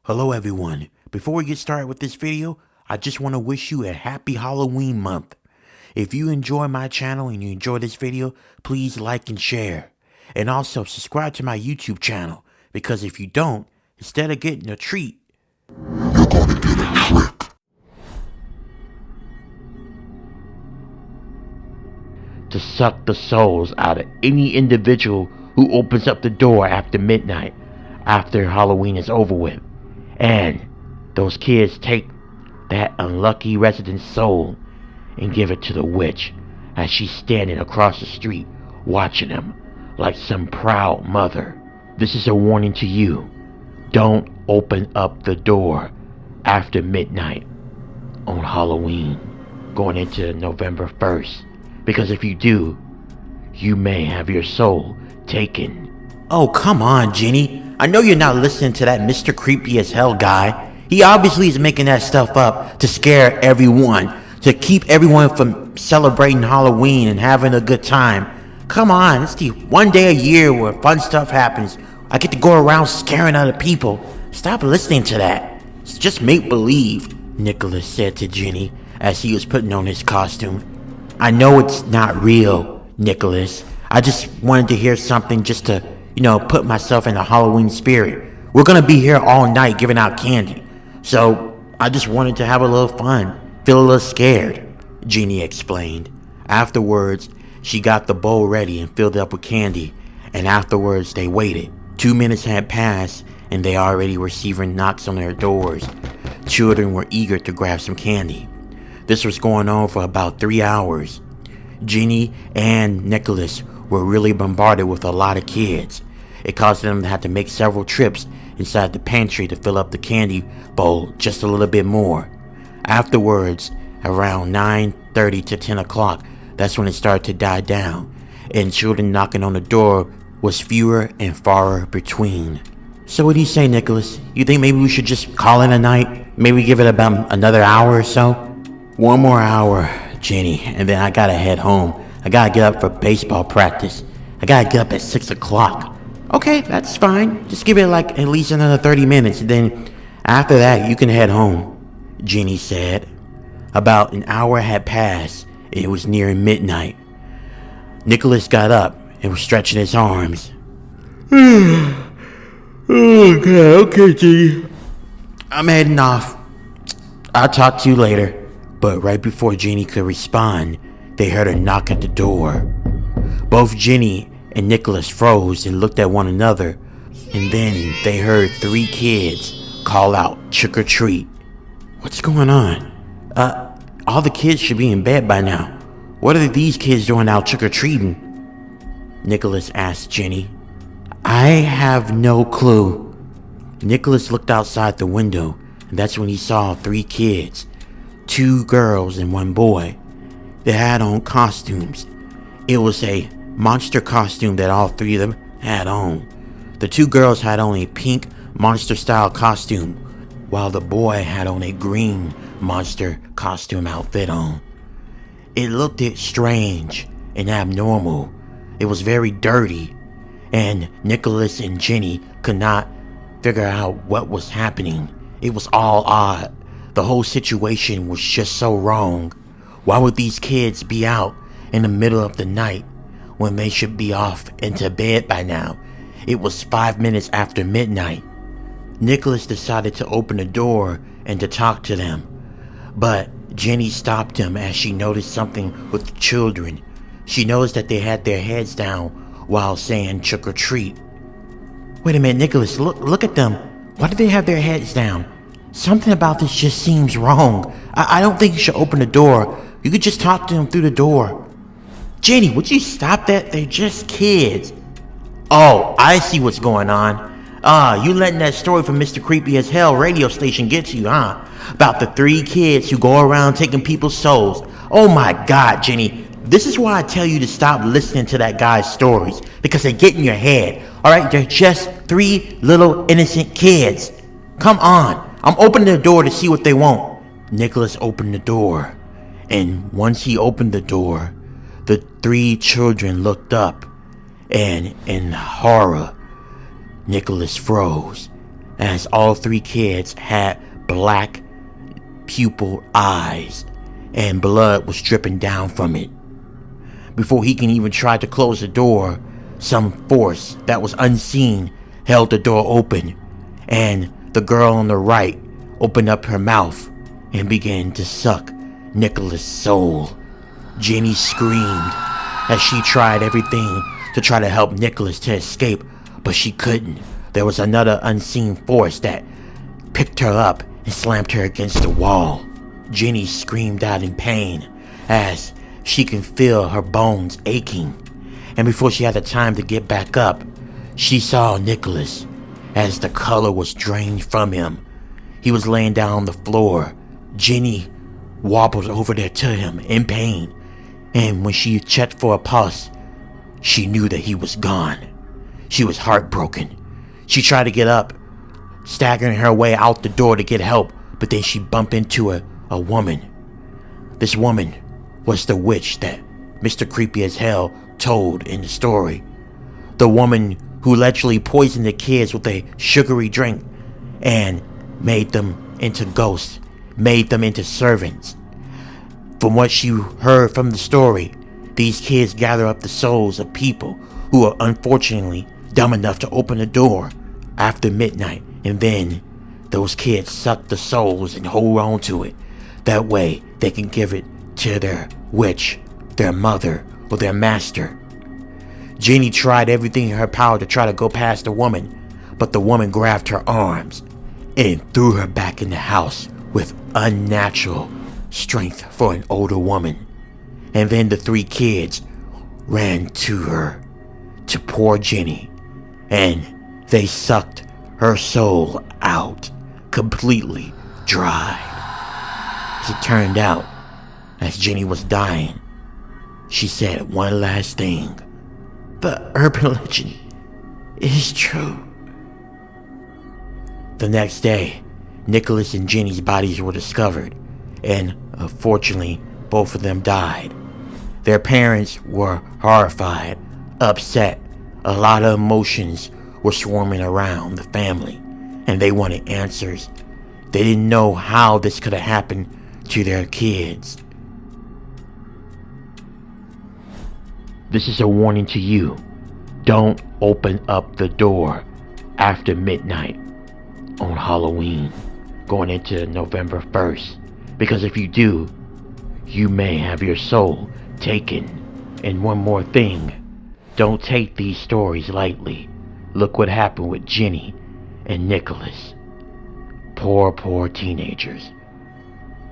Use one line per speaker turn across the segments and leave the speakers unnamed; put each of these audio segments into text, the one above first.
Hello everyone. Before we get started with this video, I just want to wish you a happy Halloween month. If you enjoy my channel and you enjoy this video, please like and share. And also subscribe to my YouTube channel, because if you don't, instead of getting a treat,
you're gonna get a trick.
To suck the souls out of any individual who opens up the door after midnight, after Halloween is over with. And those kids take that unlucky resident's soul and give it to the witch as she's standing across the street watching them like some proud mother. This is a warning to you. Don't open up the door after midnight on Halloween going into November 1st. Because if you do, you may have your soul taken. Oh, come on, Jenny. I know you're not listening to that Mr. Creepy as Hell guy. He obviously is making that stuff up to scare everyone, to keep everyone from celebrating Halloween and having a good time. Come on, it's the one day a year where fun stuff happens. I get to go around scaring other people. Stop listening to that. It's just make-believe, Nicholas said to Jenny as he was putting on his costume. I know it's not real, Nicholas. I just wanted to hear something just to, put myself in the Halloween spirit. We're gonna be here all night giving out candy. So I just wanted to have a little fun, feel a little scared, Jeannie explained. Afterwards, she got the bowl ready and filled it up with candy. And afterwards, they waited. 2 minutes had passed and they already were receiving knocks on their doors. Children were eager to grab some candy. This was going on for about 3 hours. Jenny and Nicholas were really bombarded with a lot of kids. It caused them to have to make several trips inside the pantry to fill up the candy bowl just a little bit more. Afterwards, around 9:30 to 10 o'clock, that's when it started to die down, and children knocking on the door was fewer and farther between. So what do you say, Nicholas? You think maybe we should just call it a night? Maybe give it about another hour or so? One more hour, Jenny, and then I gotta head home. I gotta get up for baseball practice. I gotta get up at 6 o'clock. Okay, that's fine. Just give it like at least another 30 minutes, and then after that, you can head home, Jenny said. About an hour had passed, and it was near midnight. Nicholas got up and was stretching his arms. Okay, Jenny. I'm heading off. I'll talk to you later. But right before Jenny could respond, they heard a knock at the door. Both Jenny and Nicholas froze and looked at one another, and then they heard 3 kids call out, "Trick or treat." What's going on? All the kids should be in bed by now. What are these kids doing out trick-or-treating? Nicholas asked Jenny. I have no clue. Nicholas looked outside the window, and that's when he saw 3 kids. 2 girls and 1 boy. They had on costumes. It was a monster costume that all 3 of them had on. The 2 girls had on a pink monster-style costume, while the boy had on a green monster costume outfit on. It looked strange and abnormal. It was very dirty, and Nicholas and Jenny could not figure out what was happening. It was all odd. The whole situation was just so wrong. Why would these kids be out in the middle of the night when they should be off into bed by now? It was 5 minutes after midnight. Nicholas decided to open the door and to talk to them, but Jenny stopped him as she noticed something with the children. She noticed that they had their heads down while saying trick or treat. Wait a minute, Nicholas, look at them. Why do they have their heads down? Something about this just seems wrong. I don't think you should open the door. You could just talk to them through the door. Jenny, would you stop that? They're just kids. Oh, I see what's going on. You letting that story from Mr. Creepy as Hell radio station get to you, huh? About the 3 kids who go around taking people's souls. Oh my God, Jenny. This is why I tell you to stop listening to that guy's stories, because they get in your head. Alright, they're just 3 little innocent kids. Come on. I'm opening the door to see what they want. Nicholas opened the door, and once he opened the door, the 3 children looked up, and in horror, Nicholas froze as all three kids had black pupil eyes and blood was dripping down from it. Before he can even try to close the door, some force that was unseen held the door open, and the girl on the right opened up her mouth and began to suck Nicholas' soul. Jenny screamed as she tried everything to try to help Nicholas to escape, but she couldn't. There was another unseen force that picked her up and slammed her against the wall. Jenny screamed out in pain as she could feel her bones aching, and before she had the time to get back up, she saw Nicholas as the color was drained from him. He was laying down on the floor. Jenny wobbled over there to him in pain, and when she checked for a pulse, she knew that he was gone. She was heartbroken. She tried to get up, staggering her way out the door to get help, but then she bumped into a woman. This woman was the witch that Mr. Creepy as Hell told in the story. The woman who allegedly poisoned the kids with a sugary drink and made them into ghosts, made them into servants. From what she heard from the story, these kids gather up the souls of people who are unfortunately dumb enough to open the door after midnight, and then those kids suck the souls and hold on to it. That way they can give it to their witch, their mother, or their master. Jenny tried everything in her power to try to go past the woman, but the woman grabbed her arms and threw her back in the house with unnatural strength for an older woman. And then the three kids ran to her, to poor Jenny, and they sucked her soul out completely dry. As it turned out, as Jenny was dying, she said one last thing. The urban legend is true. The next day, Nicholas and Jenny's bodies were discovered, and unfortunately, both of them died. Their parents were horrified, upset. A lot of emotions were swarming around the family, and they wanted answers. They didn't know how this could have happened to their kids. This is a warning to you. Don't open up the door after midnight on Halloween, going into November 1st. Because if you do, you may have your soul taken. And one more thing, don't take these stories lightly. Look what happened with Jenny and Nicholas. Poor teenagers.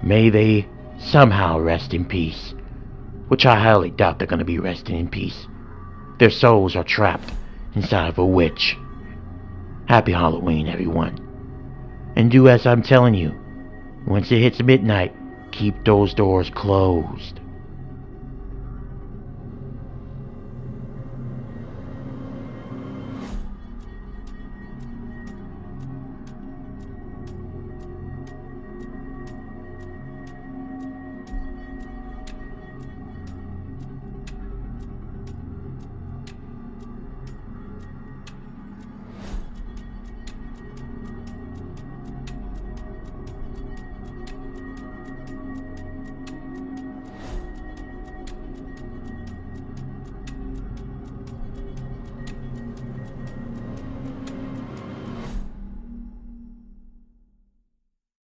May they somehow rest in peace, which I highly doubt they're going to be resting in peace. Their souls are trapped inside of a witch. Happy Halloween, everyone. And do as I'm telling you. Once it hits midnight, keep those doors closed.